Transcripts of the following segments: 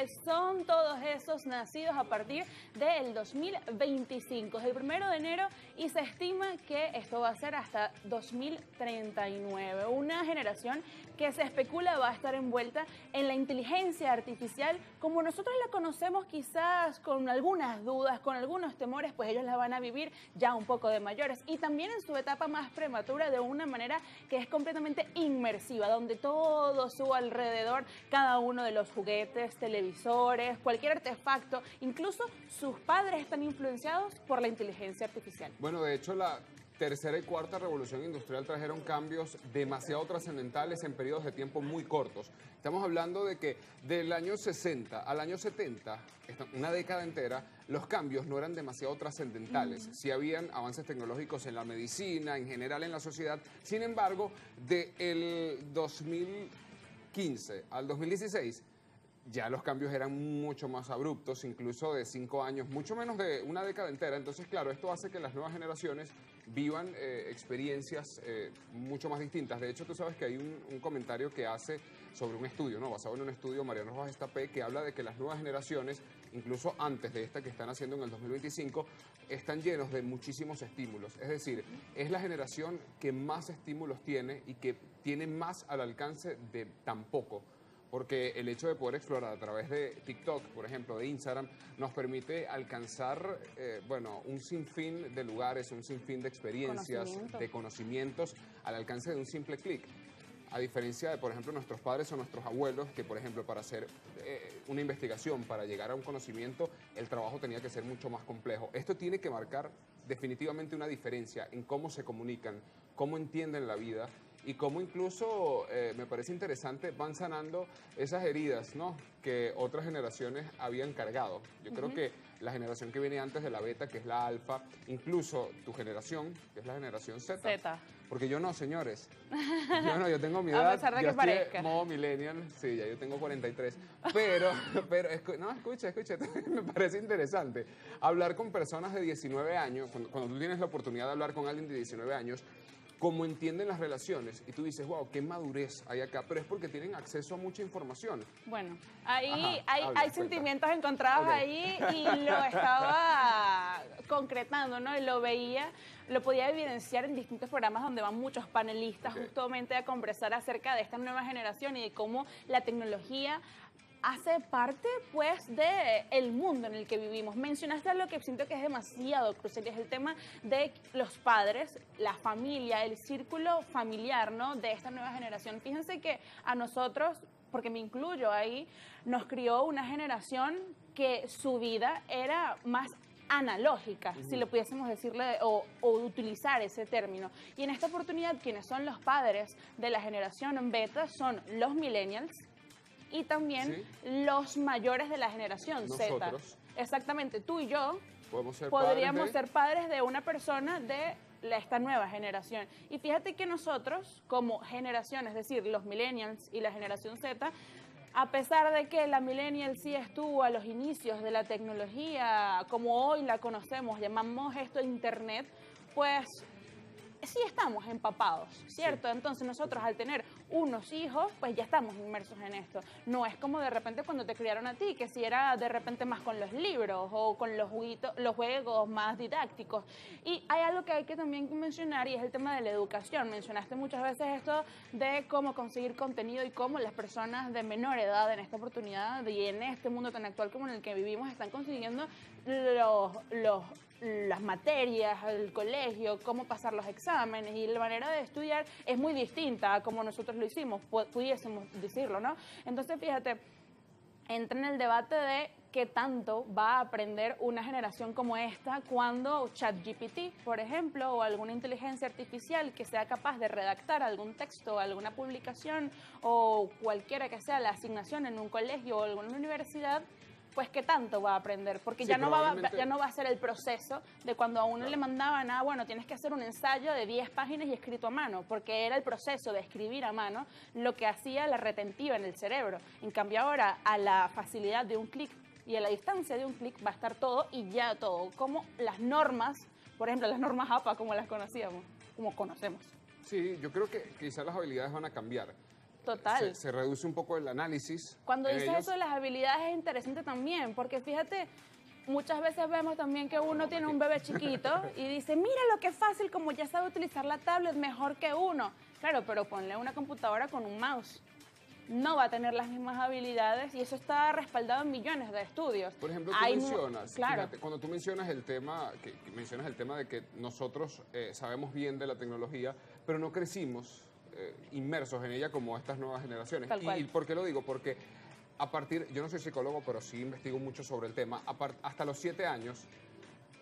son todos esos nacidos a partir del 2025, es el 1 de enero, y se estima que esto va a ser hasta 2039. Una generación que se especula va a estar envuelta en la inteligencia artificial como nosotros la conocemos, quizás con algunas dudas, con algunos temores, pues ellos la van a vivir ya un poco de mayores y también en su etapa más prematura de una manera que es completamente inmersiva, donde todo su alrededor, cada uno de los juguetes, televisores, cualquier artefacto, incluso sus padres están influenciados por la inteligencia artificial. Bueno, de hecho, la tercera y cuarta revolución industrial trajeron cambios demasiado trascendentales en periodos de tiempo muy cortos. Estamos hablando de que del año 60 al año 70, una década entera, los cambios no eran demasiado trascendentales. Sí habían avances tecnológicos en la medicina, en general en la sociedad. Sin embargo, del 2015 al 2016, ya los cambios eran mucho más abruptos, incluso de 5 años, mucho menos de una década entera. Entonces, claro, esto hace que las nuevas generaciones vivan experiencias mucho más distintas. De hecho, tú sabes que hay un comentario que hace sobre un estudio, ¿no? Basado en un estudio, Mariano Rojas Estapé, que habla de que las nuevas generaciones, incluso antes de esta que están haciendo en el 2025, están llenos de muchísimos estímulos. Es decir, es la generación que más estímulos tiene y que tiene más al alcance de tan poco. Porque el hecho de poder explorar a través de TikTok, por ejemplo, de Instagram, nos permite alcanzar, un sinfín de lugares, un sinfín de experiencias, de conocimientos al alcance de un simple clic. A diferencia de, por ejemplo, nuestros padres o nuestros abuelos, que, por ejemplo, para hacer una investigación, para llegar a un conocimiento, el trabajo tenía que ser mucho más complejo. Esto tiene que marcar definitivamente una diferencia en cómo se comunican, cómo entienden la vida y cómo incluso, me parece interesante, van sanando esas heridas, ¿no?, que otras generaciones habían cargado. Yo creo que la generación que viene antes de la beta, que es la alfa, incluso tu generación, que es la generación Z. Porque yo no, señores. Yo tengo mi edad. A pesar de yo que estoy parezca. modo millennial, sí, ya yo tengo 43. Pero escucha, me parece interesante. Hablar con personas de 19 años, cuando tú tienes la oportunidad de hablar con alguien de 19 años, cómo entienden las relaciones, y tú dices, wow, qué madurez hay acá, pero es porque tienen acceso a mucha información. Bueno, ahí Ajá, hay sentimientos encontrados ahí y lo estaba concretando, ¿no? Y lo veía, lo podía evidenciar en distintos programas donde van muchos panelistas justamente a conversar acerca de esta nueva generación y de cómo la tecnología hace parte, pues, del mundo en el que vivimos. Mencionaste algo que siento que es demasiado crucial, y es el tema de los padres, la familia, el círculo familiar, ¿no?, de esta nueva generación. Fíjense que a nosotros, porque me incluyo ahí, nos crió una generación que su vida era más analógica, si lo pudiésemos decirle o utilizar ese término. Y en esta oportunidad, quienes son los padres de la generación beta son los millennials, y también los mayores de la generación Z. Exactamente, tú y yo podríamos ser padres de una persona de esta nueva generación. Y fíjate que nosotros, como generación, es decir, los millennials y la generación Z, a pesar de que la millennial sí estuvo a los inicios de la tecnología, como hoy la conocemos, llamamos esto Internet, pues sí estamos empapados, ¿cierto? Sí. Entonces nosotros al tener unos hijos, pues ya estamos inmersos en esto. No es como de repente cuando te criaron a ti, que si era de repente más con los libros o con los juegos más didácticos. Y hay algo que hay que también mencionar, y es el tema de la educación. Mencionaste muchas veces esto de cómo conseguir contenido y cómo las personas de menor edad en esta oportunidad y en este mundo tan actual como en el que vivimos están consiguiendo las materias, el colegio, cómo pasar los exámenes, y la manera de estudiar es muy distinta a como nosotros lo hicimos, pudiésemos decirlo, ¿no? Entonces, fíjate, entra en el debate de qué tanto va a aprender una generación como esta cuando ChatGPT, por ejemplo, o alguna inteligencia artificial que sea capaz de redactar algún texto, alguna publicación o cualquiera que sea la asignación en un colegio o alguna universidad, pues qué tanto va a aprender, porque sí, ya no va a ser el proceso de cuando a uno le mandaban, bueno, tienes que hacer un ensayo de 10 páginas y escrito a mano, porque era el proceso de escribir a mano lo que hacía la retentiva en el cerebro. En cambio ahora, a la facilidad de un clic y a la distancia de un clic va a estar todo, y ya todo, como las normas, por ejemplo, las normas APA como las conocíamos, como conocemos. Sí, yo creo que quizás las habilidades van a cambiar. Total. Se reduce un poco el análisis. Cuando en dices ellos. eso de las habilidades es interesante también, porque fíjate, muchas veces vemos también que uno tiene un bebé chiquito y dice, mira lo que fácil, como ya sabe utilizar la tablet mejor que uno. Claro, pero ponle una computadora con un mouse. No va a tener las mismas habilidades y eso está respaldado en millones de estudios. Por ejemplo, tú mencionas, claro. fíjate, cuando tú mencionas el tema, que mencionas el tema de que nosotros sabemos bien de la tecnología, pero no crecimos inmersos en ella como estas nuevas generaciones. Tal cual. ¿Y por qué lo digo? Porque yo no soy psicólogo, pero sí investigo mucho sobre el tema. Hasta los 7 años,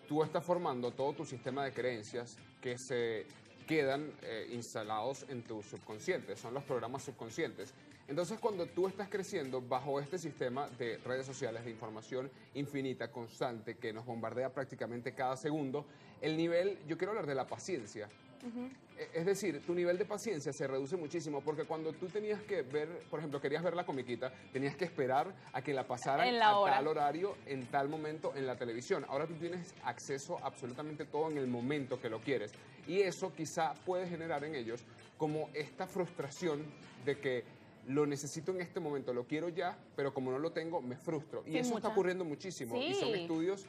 tú estás formando todo tu sistema de creencias que se quedan instalados en tu subconsciente, son los programas subconscientes. Entonces, cuando tú estás creciendo bajo este sistema de redes sociales, de información infinita, constante, que nos bombardea prácticamente cada segundo, el nivel, yo quiero hablar de la paciencia. Es decir, tu nivel de paciencia se reduce muchísimo porque cuando tú tenías que ver, por ejemplo, querías ver la comiquita, tenías que esperar a que la pasaran En la a hora. tal horario, en tal momento en la televisión. Ahora tú tienes acceso a absolutamente todo en el momento que lo quieres. Y eso quizá puede generar en ellos como esta frustración de que lo necesito en este momento, lo quiero ya, pero como no lo tengo, me frustro. Y Sí, eso está mucha. ocurriendo muchísimo. Y son Sí. estudios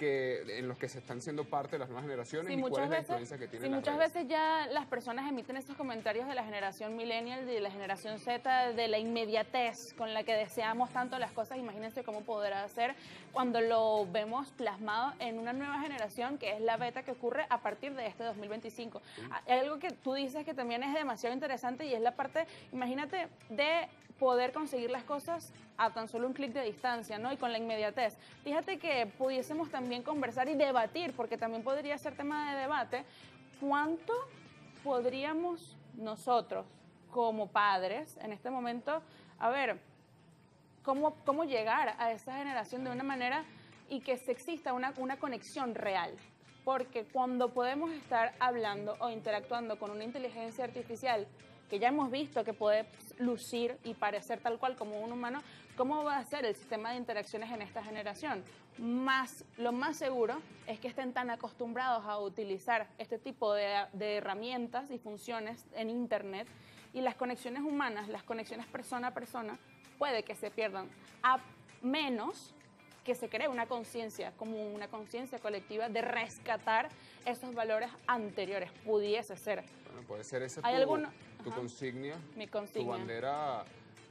en los que se están siendo parte de las nuevas generaciones Sí, y cuál muchas es la veces, influencia que tienen sí, las muchas redes. veces ya las personas emiten estos comentarios de la generación millennial, de la generación Z, de la inmediatez con la que deseamos tanto las cosas. Imagínense cómo podrá ser cuando lo vemos plasmado en una nueva generación que es la beta que ocurre a partir de este 2025. Hay algo que tú dices que también es demasiado interesante y es la parte, imagínate, de poder conseguir las cosas a tan solo un clic de distancia, ¿no? Y con la inmediatez. Fíjate que pudiésemos también conversar y debatir, porque también podría ser tema de debate, ¿cuánto podríamos nosotros, como padres, en este momento, a ver, cómo llegar a esa generación de una manera y que se exista una conexión real? Porque cuando podemos estar hablando o interactuando con una inteligencia artificial que ya hemos visto que puede lucir y parecer tal cual como un humano, ¿cómo va a ser el sistema de interacciones en esta generación? Lo más seguro es que estén tan acostumbrados a utilizar este tipo de herramientas y funciones en Internet y las conexiones humanas, las conexiones persona a persona, puede que se pierdan, a menos que se cree una conciencia, como una conciencia colectiva de rescatar esos valores anteriores, pudiese ser. Bueno, puede ser esa ¿Hay alguno? tu Ajá. consignia, Mi tu consignia. bandera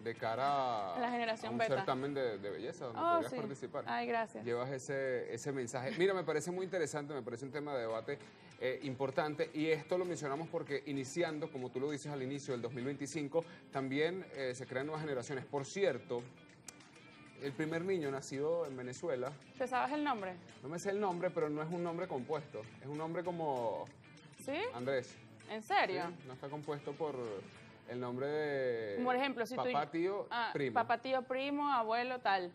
de cara La generación a un beta. certamen de belleza donde Oh, podrías sí. participar. Ay, gracias. Llevas ese mensaje. Mira, me parece muy interesante, me parece un tema de debate importante y esto lo mencionamos porque iniciando, como tú lo dices al inicio del 2025, también se crean nuevas generaciones. Por cierto, el primer niño nacido en Venezuela, ¿Te sabes el nombre? no me sé el nombre, pero no es un nombre compuesto, es un nombre como ¿Sí? Andrés. ¿En serio? ¿Sí? No está compuesto por el nombre de Por ejemplo, si papá, tío, primo. Papá, tío, primo, abuelo, tal.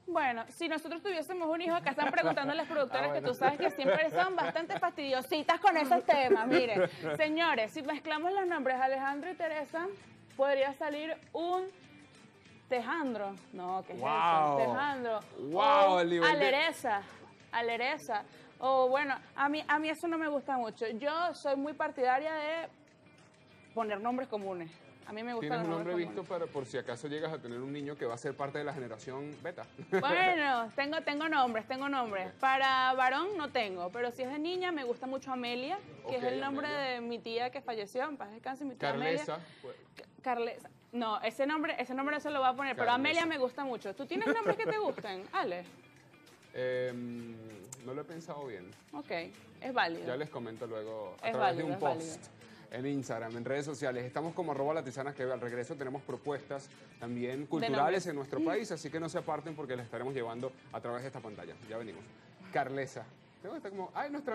Bueno, si nosotros tuviésemos un hijo, acá están preguntando las productoras que bueno. tú sabes que siempre son bastante fastidiositas con esos temas. Miren, señores, si mezclamos los nombres Alejandro y Teresa, podría salir un Tejandro. No, ¿qué es Wow. eso? Tejandro. Wow, O el nivel de- Alereza. O bueno, a mí eso no me gusta mucho. Yo soy muy partidaria de poner nombres comunes. A mí me gustan ¿Tienes los un nombre nombres visto para por si acaso llegas a tener un niño que va a ser parte de la generación beta? Bueno, tengo nombres. Para varón no tengo, pero si es de niña me gusta mucho Amelia, que Ok, es el nombre Amelia. de mi tía que falleció, en paz descanse, mi tía Carlesa. Amelia. pues, Carlesa. No, ese nombre se lo voy a poner, pero Carlesa. Amelia me gusta mucho. ¿Tú tienes nombres que te gusten, Ale? no lo he pensado bien. Ok, es válido. Ya les comento luego a Es través válido, de un es post válido. en Instagram, en redes sociales. Estamos como @latizanas TV. Al regreso tenemos propuestas también culturales nombres. en nuestro país, así que no se aparten porque les estaremos llevando a través de esta pantalla. Ya venimos. Carlesa. Tengo que estar como, ay, nuestra amiga.